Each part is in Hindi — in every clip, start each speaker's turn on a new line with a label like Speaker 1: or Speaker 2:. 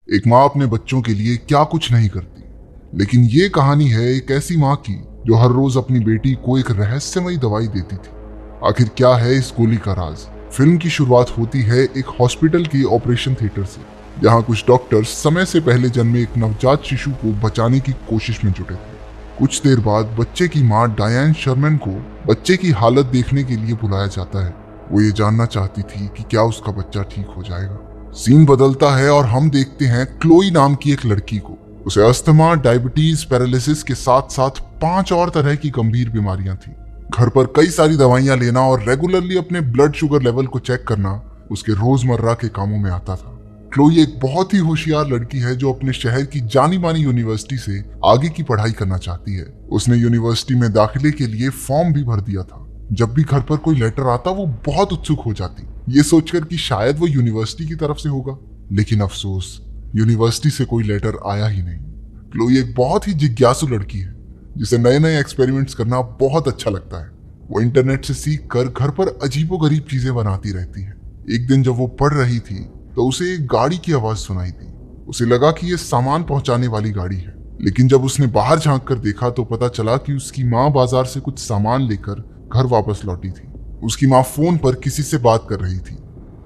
Speaker 1: एक माँ अपने बच्चों के लिए क्या कुछ नहीं करती, लेकिन ये कहानी है एक ऐसी माँ की जो हर रोज अपनी बेटी को एक रहस्यमयी दवाई देती थी। आखिर क्या है इस गोली का राज? फिल्म की शुरुआत होती है एक हॉस्पिटल के ऑपरेशन थिएटर से, जहाँ कुछ डॉक्टर्स समय से पहले जन्मे एक नवजात शिशु को बचाने की कोशिश में जुटे थे। कुछ देर बाद बच्चे की माँ डायन शर्मन को बच्चे की हालत देखने के लिए बुलाया जाता है। वो ये जानना चाहती थी कि क्या उसका बच्चा ठीक हो जाएगा। सीन बदलता है और हम देखते हैं क्लोई नाम की एक लड़की को। उसे अस्थमा, डायबिटीज, पैरालिसिस के साथ साथ 5 और तरह की गंभीर बीमारियां थी। घर पर कई सारी दवाइयां लेना और रेगुलरली अपने ब्लड शुगर लेवल को चेक करना उसके रोजमर्रा के कामों में आता था। क्लोई एक बहुत ही होशियार लड़की है जो अपने शहर की जानी मानी यूनिवर्सिटी से आगे की पढ़ाई करना चाहती है। उसने यूनिवर्सिटी में दाखिले के लिए फॉर्म भी भर दिया था। जब भी घर पर कोई लेटर आता वो बहुत उत्सुक हो जाती, ये सोचकर कि शायद वो यूनिवर्सिटी की तरफ से होगा। लेकिन अफसोस, यूनिवर्सिटी से कोई लेटर आया ही नहीं। क्लोई एक बहुत ही जिज्ञासु लड़की है जिसे नए नए एक्सपेरिमेंट्स करना बहुत अच्छा लगता है। वो इंटरनेट से सीख कर घर पर अजीबोगरीब चीजें बनाती रहती है। एक दिन जब वो पढ़ रही थी तो उसे एक गाड़ी की आवाज सुनाई दी। उसे लगा कि ये सामान पहुंचाने वाली गाड़ी है, लेकिन जब उसने बाहर झांक कर देखा तो पता चला कि उसकी माँ बाजार से कुछ सामान लेकर घर वापस लौटी थी। उसकी माँ फोन पर किसी से बात कर रही थी।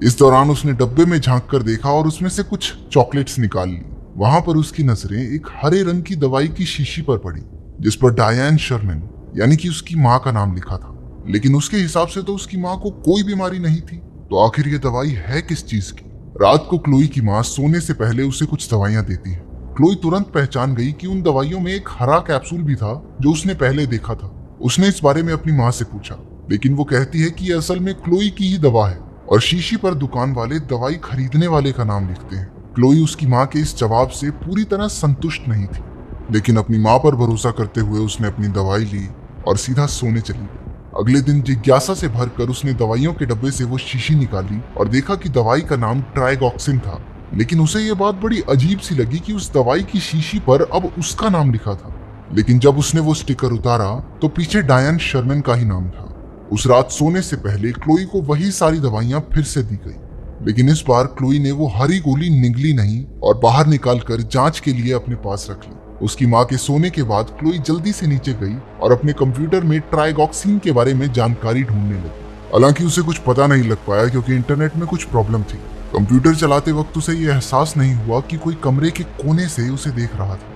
Speaker 1: इस दौरान उसने डब्बे में झांक कर देखा और उसमें से कुछ चॉकलेट्स निकाल ली। वहां पर उसकी नजरें एक हरे रंग की दवाई की शीशी पर पड़ी, जिस पर डायन शर्मन यानी कि उसकी माँ का नाम लिखा था। लेकिन उसके हिसाब से तो उसकी माँ को कोई बीमारी नहीं थी। तो आखिर ये दवाई है किस चीज की? रात को क्लोई की माँ सोने से पहले उसे कुछ दवाइयां देती है। क्लोई तुरंत पहचान गई कि उन दवाइयों में एक हरा कैप्सूल भी था जो उसने पहले देखा था। उसने इस बारे में अपनी माँ से पूछा, लेकिन वो कहती है कि असल में क्लोई की ही दवा है और शीशी पर दुकान वाले दवाई खरीदने वाले का नाम लिखते हैं। क्लोई उसकी माँ के इस जवाब से पूरी तरह संतुष्ट नहीं थी, लेकिन अपनी माँ पर भरोसा करते हुए उसने अपनी दवाई ली और सीधा सोने चली गई। अगले दिन जिज्ञासा से भरकर उसने दवाइयों के डब्बे से वो शीशी निकाली और देखा कि दवाई का नाम ट्राइगॉक्सिन था। लेकिन उसे ये बात बड़ी अजीब सी लगी कि उस दवाई की शीशी पर अब उसका नाम लिखा था। लेकिन जब उसने वो स्टिकर उतारा तो पीछे डायन शर्मन का ही नाम था। उस रात सोने से पहले क्लोई को वही सारी दवाइयां फिर से दी गई, लेकिन इस बार क्लोई ने वो हरी गोली निगली नहीं और बाहर निकालकर जांच के लिए अपने पास रख ली। उसकी माँ के सोने के बाद क्लोई जल्दी से नीचे गई और अपने कंप्यूटर में ट्राइगॉक्सिन के बारे में जानकारी ढूंढने लगी। हालांकि उसे कुछ पता नहीं लग पाया क्योंकि इंटरनेट में कुछ प्रॉब्लम थी। कंप्यूटर चलाते वक्त उसे यह एहसास नहीं हुआ कि कोई कमरे के कोने से उसे देख रहा था।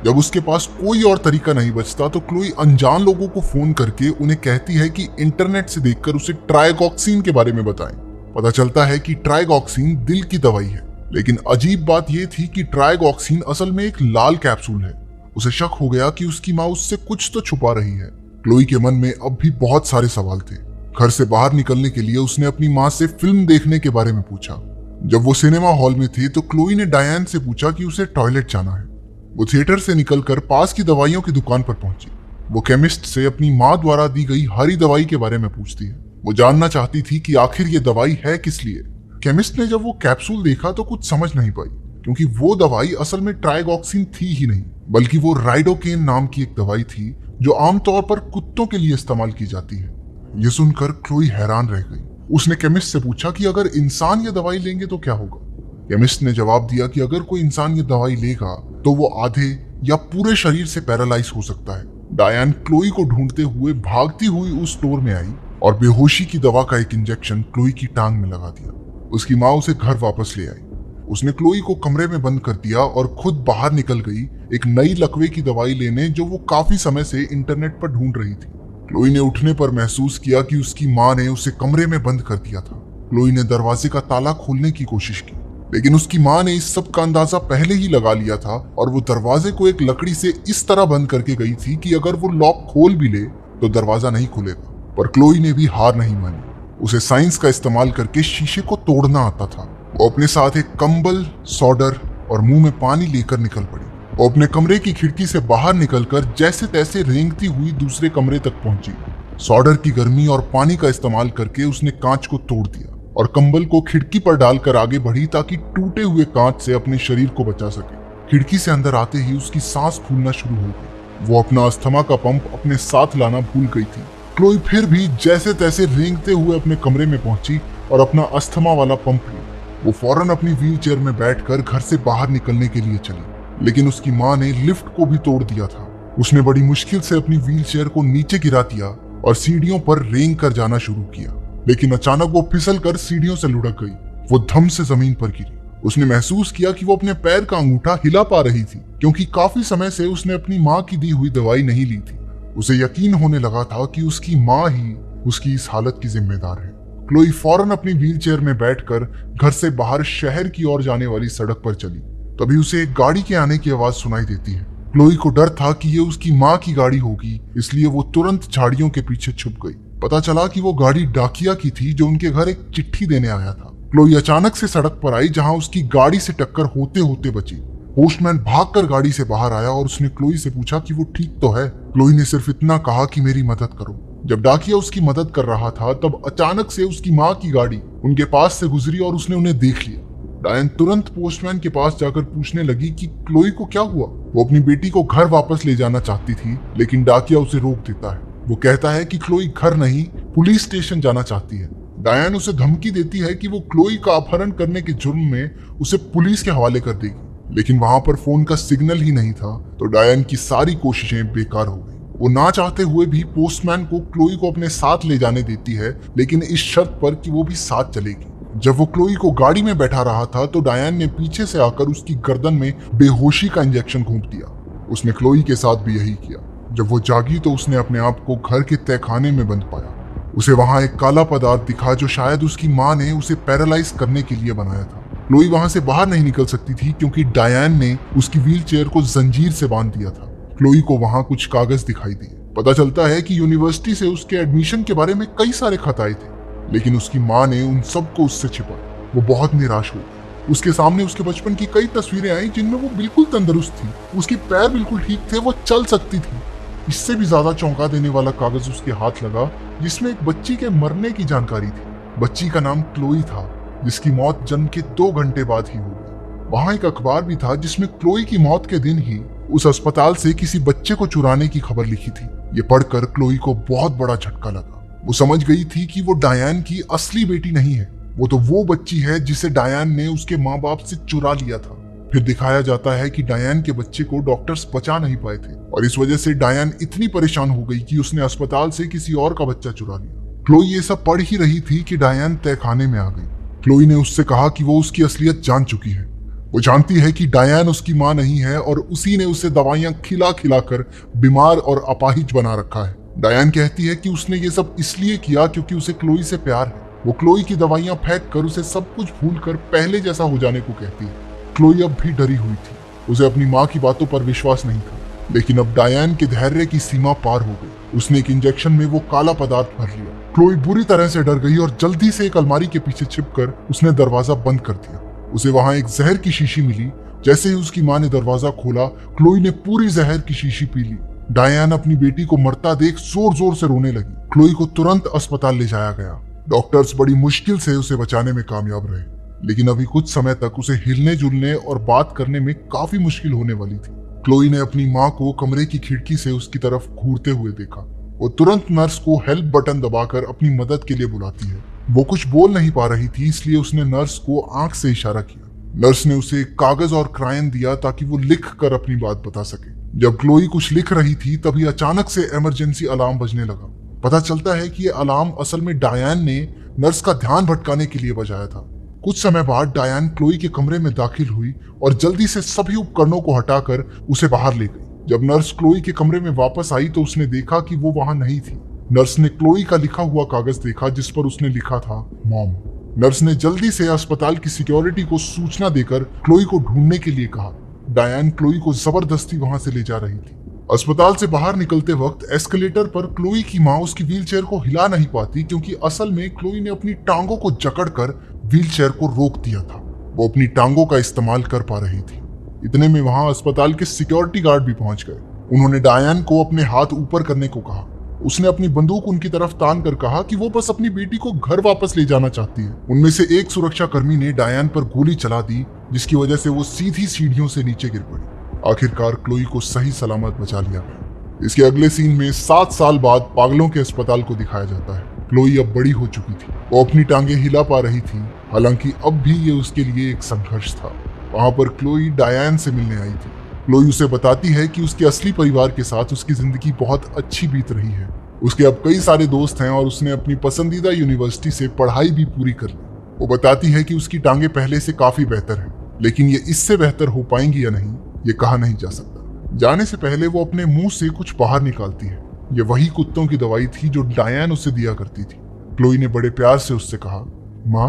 Speaker 1: जब उसके पास कोई और तरीका नहीं बचता तो क्लोई अनजान लोगों को फोन करके उन्हें कहती है कि इंटरनेट से देखकर उसे ट्राइगॉक्सिन के बारे में बताएं। पता चलता है कि ट्राइगॉक्सिन दिल की दवाई है, लेकिन अजीब बात यह थी कि ट्राइगॉक्सिन असल में एक लाल कैप्सूल है। उसे शक हो गया कि उसकी माँ उससे कुछ तो छुपा रही है। क्लोई के मन में अब भी बहुत सारे सवाल थे। घर से बाहर निकलने के लिए उसने अपनी माँ से फिल्म देखने के बारे में पूछा। जब वो सिनेमा हॉल में थे तो क्लोई ने डायन से पूछा कि उसे टॉयलेट जाना है। वो थिएटर से निकलकर पास की दवाइयों की दुकान पर पहुंची। वो केमिस्ट से अपनी माँ द्वारा दी गई हरी दवाई के बारे में पूछती है। वो जानना चाहती थी कि आखिर ये दवाई है किस लिए। केमिस्ट ने जब वो कैप्सूल देखा तो कुछ समझ नहीं पाई, क्योंकि वो दवाई असल में ट्राइगॉक्सिन थी ही नहीं, बल्कि वो राइडोकेन नाम की एक दवाई थी जो आमतौर पर कुत्तों के लिए इस्तेमाल की जाती है। ये सुनकर क्लोई हैरान रह गई। उसने केमिस्ट से पूछा कि अगर इंसान ये दवाई लेंगे तो क्या होगा। केमिस्ट ने जवाब दिया कि अगर कोई इंसान ये दवाई लेगा तो वो आधे या पूरे शरीर से पैरालाइज हो सकता है। डायन क्लोई को ढूंढते हुए भागती हुई उस स्टोर में आई और बेहोशी की दवा का एक इंजेक्शन क्लोई की टांग में लगा दिया। उसकी माँ उसे घर वापस ले आई। उसने क्लोई को कमरे में बंद कर दिया और खुद बाहर निकल गई एक नई लकवे की दवाई लेने जो वो काफी समय से इंटरनेट पर ढूंढ रही थी। क्लोई ने उठने पर महसूस किया कि उसकी माँ ने उसे कमरे में बंद कर दिया था। क्लोई ने दरवाजे का ताला खोलने की कोशिश की, लेकिन उसकी माँ ने इस सब का अंदाजा पहले ही लगा लिया था और वो दरवाजे को एक लकड़ी से इस तरह बंद करके गई थी कि अगर वो लॉक खोल भी ले तो दरवाजा नहीं खुलेगा। पर क्लोई ने भी हार नहीं मानी। उसे साइंस का इस्तेमाल करके शीशे को तोड़ना आता था। वो अपने साथ एक कंबल, सॉडर और मुंह में पानी लेकर निकल पड़ी। वो अपने कमरे की खिड़की से बाहर निकलकर जैसे तैसे रेंगती हुई दूसरे कमरे तक पहुंची। सॉडर की गर्मी और पानी का इस्तेमाल करके उसने कांच को तोड़ दिया और कंबल को खिड़की पर डालकर आगे बढ़ी ताकि टूटे हुए कांच से अपने शरीर को बचा सके। खिड़की से अंदर आते ही उसकी सांस फूलना शुरू हो गई। वो अपना अस्थमा का पंप अपने साथ लाना भूल गई थी। क्लोई फिर भी जैसे तैसे रेंगते हुए अपने कमरे में पहुंची और अपना अस्थमा वाला पंप लिया। वो फौरन अपनी व्हील चेयर में बैठकर घर से बाहर निकलने के लिए चली, लेकिन उसकी माँ ने लिफ्ट को भी तोड़ दिया था। उसने बड़ी मुश्किल से अपनी व्हील चेयर को नीचे गिरा दिया और सीढ़ियों पर रेंग कर जाना शुरू किया, लेकिन अचानक वो फिसल कर सीढ़ियों से लुढ़क गई। वो धम से जमीन पर गिरी। उसने महसूस किया कि वो अपने पैर का अंगूठा हिला पा रही थी, क्योंकि काफी समय से उसने अपनी माँ की दी हुई दवाई नहीं ली थी। उसे यकीन होने लगा था कि उसकी माँ ही उसकी इस हालत की जिम्मेदार है। क्लोई फौरन अपनी व्हील चेयर में बैठकर घर से बाहर शहर की ओर जाने वाली सड़क पर चली। तभी उसे एक गाड़ी के आने की आवाज सुनाई देती है। क्लोई को डर था कि ये उसकी माँ की गाड़ी होगी, इसलिए वो तुरंत झाड़ियों के पीछे छुप गई। पता चला कि वो गाड़ी डाकिया की थी जो उनके घर एक चिट्ठी देने आया था। क्लोई अचानक से सड़क पर आई जहां उसकी गाड़ी से टक्कर होते होते बची। पोस्टमैन भागकर गाड़ी से बाहर आया और उसने क्लोई से पूछा कि वो ठीक तो है। क्लोई ने सिर्फ इतना कहा कि मेरी मदद करो। जब डाकिया उसकी मदद कर रहा था तब अचानक से उसकी माँ की गाड़ी उनके पास से गुजरी और उसने उन्हें देख लिया। डायन तुरंत पोस्टमैन के पास जाकर पूछने लगी कि क्लोई को क्या हुआ। वो अपनी बेटी को घर वापस ले जाना चाहती थी, लेकिन डाकिया उसे रोक देता है। वो कहता है कि क्लोई घर नहीं, पुलिस स्टेशन जाना चाहती है। डायन उसे धमकी देती है कि वो क्लोई का अपहरण करने के जुर्म में उसे पुलिस के हवाले कर देगी, लेकिन वहां पर फोन का सिग्नल ही नहीं था, तो डायन की सारी कोशिशें बेकार हो गई। वो ना चाहते हुए भी पोस्टमैन को क्लोई को अपने साथ ले जाने देती है, लेकिन इस शर्त पर कि वो भी साथ चलेगी। जब वो क्लोई को गाड़ी में बैठा रहा था तो डायन ने पीछे से आकर उसकी गर्दन में बेहोशी का इंजेक्शन घोंप दिया। उसने क्लोई के साथ भी यही किया। जब वो जागी तो उसने अपने आप को घर के तहखाने में बंद पाया। उसे वहां एक काला पदार्थ दिखा जो शायद उसकी माँ ने उसे पैरालाइज करने के लिए बनाया था। क्लोई वहां से बाहर नहीं निकल सकती थी क्योंकि डायन ने उसकी व्हील चेयर को जंजीर से बांध दिया था। क्लोई को वहां कुछ कागज दिखाई दिए। पता चलता है कि यूनिवर्सिटी से उसके एडमिशन के बारे में कई सारे खत आए थे, लेकिन उसकी माँ ने उन सबको उससे छिपाया। वो बहुत निराश हो गई। उसके सामने उसके बचपन की कई तस्वीरें आई जिनमें वो बिल्कुल तंदुरुस्त थी, उसके पैर बिल्कुल ठीक थे, वो चल सकती थी। इससे भी ज्यादा चौंका देने वाला कागज उसके हाथ लगा जिसमें एक बच्ची के मरने की जानकारी थी। बच्ची का नाम क्लोई था, जिसकी मौत जन्म के 2 घंटे बाद ही हो गई। वहां एक अखबार भी था जिसमें क्लोई की मौत के दिन ही उस अस्पताल से किसी बच्चे को चुराने की खबर लिखी थी। ये पढ़कर क्लोई को बहुत बड़ा झटका लगा। वो समझ गई थी कि वो डायन की असली बेटी नहीं है, वो तो वो बच्ची है जिसे डायन ने उसके माँ बाप से चुरा लिया था। फिर दिखाया जाता है कि डायन के बच्चे को डॉक्टर्स बचा नहीं पाए थे और इस वजह से डायन इतनी परेशान हो गई कि उसने अस्पताल से किसी और का बच्चा चुरा लिया। क्लोई ये सब पढ़ ही रही थी कि डायन तहखाने में आ गई। क्लोई ने उससे कहा कि वो उसकी असलियत जान चुकी है। वो जानती है कि डायन उसकी माँ नहीं है और उसी ने उसे दवाइयां खिला खिला कर बीमार और अपाहिज बना रखा है। डायन कहती है कि उसने ये सब इसलिए किया क्योंकि उसे क्लोई से प्यार है। वो क्लोई की दवाइयां फेंक कर उसे सब कुछ भूल कर पहले जैसा हो जाने को कहती है। क्लोई अब भी डरी हुई थी। उसे अपनी माँ की बातों पर विश्वास नहीं था, लेकिन अब डायन के धैर्य की सीमा पार हो गई। उसने एक इंजेक्शन में वो काला पदार्थ भर लिया। क्लोई बुरी तरह से डर गई और जल्दी से एक अलमारी के पीछे छिपकर उसने दरवाजा बंद कर दिया। उसे वहां एक जहर की शीशी मिली। जैसे ही उसकी माँ ने दरवाजा खोला, क्लोई ने पूरी जहर की शीशी पी ली। डायन अपनी बेटी को मरता देख जोर जोर से रोने लगी। क्लोई को तुरंत अस्पताल ले जाया गया। डॉक्टर्स बड़ी मुश्किल से उसे बचाने में कामयाब रहे, लेकिन अभी कुछ समय तक उसे हिलने जुलने और बात करने में काफी मुश्किल होने वाली थी। क्लोई ने अपनी माँ को कमरे की खिड़की से उसकी तरफ घूरते हुए देखा। वो तुरंत नर्स को हेल्प बटन दबाकर अपनी मदद के लिए बुलाती है। वो कुछ बोल नहीं पा रही थी, इसलिए उसने नर्स को आंख से इशारा किया। नर्स ने उसे एक कागज और क्रायन दिया ताकि वो लिख कर अपनी बात बता सके। जब क्लोई कुछ लिख रही थी तभी अचानक से इमरजेंसी अलार्म बजने लगा। पता चलता है कि ये अलार्म असल में डायन ने नर्स का ध्यान भटकाने के लिए बजाया था। कुछ समय बाद डायन क्लोई के कमरे में दाखिल हुई और जल्दी से सभी उपकरणों को हटाकर उसे बाहर ले गई। जब नर्स क्लोई के कमरे में वापस आई तो उसने देखा कि वो वहां नहीं थी। नर्स ने क्लोई का लिखा हुआ कागज देखा जिस पर उसने लिखा था मॉम। नर्स ने जल्दी से अस्पताल की सिक्योरिटी को सूचना देकर क्लोई को ढूंढने के लिए कहा। डायन क्लोई को जबरदस्ती वहां से ले जा रही थी। अस्पताल से बाहर निकलते वक्त एस्केलेटर पर क्लोई की माँ उसकी व्हीलचेयर को हिला नहीं पाती क्योंकि असल में क्लोई ने अपनी टांगों को जकड़कर व्हीलचेयर को रोक दिया था। वो अपनी टांगों का इस्तेमाल कर पा रही थी। इतने में वहां अस्पताल के सिक्योरिटी गार्ड भी पहुंच गए। उन्होंने डायन को अपने हाथ ऊपर करने को कहा। उसने अपनी बंदूक उनकी तरफ तान कर कहा कि वो बस अपनी बेटी को घर वापस ले जाना चाहती है। उनमें से एक सुरक्षा कर्मी ने डायन पर गोली चला दी, जिसकी वजह से वो सीधी सीढ़ियों से नीचे गिर पड़ी। आखिरकार क्लोई को सही सलामत बचा लिया गया। इसके अगले सीन में 7 साल बाद पागलों के अस्पताल को दिखाया जाता है। क्लोई अब बड़ी हो चुकी थी, वो अपनी टांगे हिला पा रही थी, हालांकि अब भी ये उसके लिए एक संघर्ष था। वहां पर क्लोई डायन से मिलने आई थी। क्लोई उसे बताती है कि उसके असली परिवार के साथ उसकी जिंदगी बहुत अच्छी बीत रही है। उसके अब कई सारे दोस्त हैं और उसने अपनी पसंदीदा यूनिवर्सिटी से पढ़ाई भी पूरी कर ली। वो बताती है कि उसकी टांगे पहले से काफी बेहतर हैं, लेकिन ये इससे बेहतर हो पाएंगी या नहीं, ये कहा नहीं जा सकता। जाने से पहले वो अपने मुंह से कुछ बाहर निकालती है। ये वही कुत्तों की दवाई थी जो डायन उसे दिया करती थी। क्लोई ने बड़े प्यार से उससे कहा, माँ,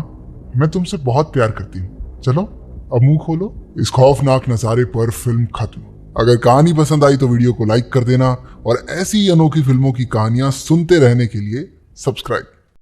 Speaker 1: मैं तुमसे बहुत प्यार करती हूँ, चलो अब मुंह खोलो। इस खौफनाक नजारे पर फिल्म खत्म। अगर कहानी पसंद आई तो वीडियो को लाइक कर देना और ऐसी अनोखी फिल्मों की कहानियां सुनते रहने के लिए सब्सक्राइब।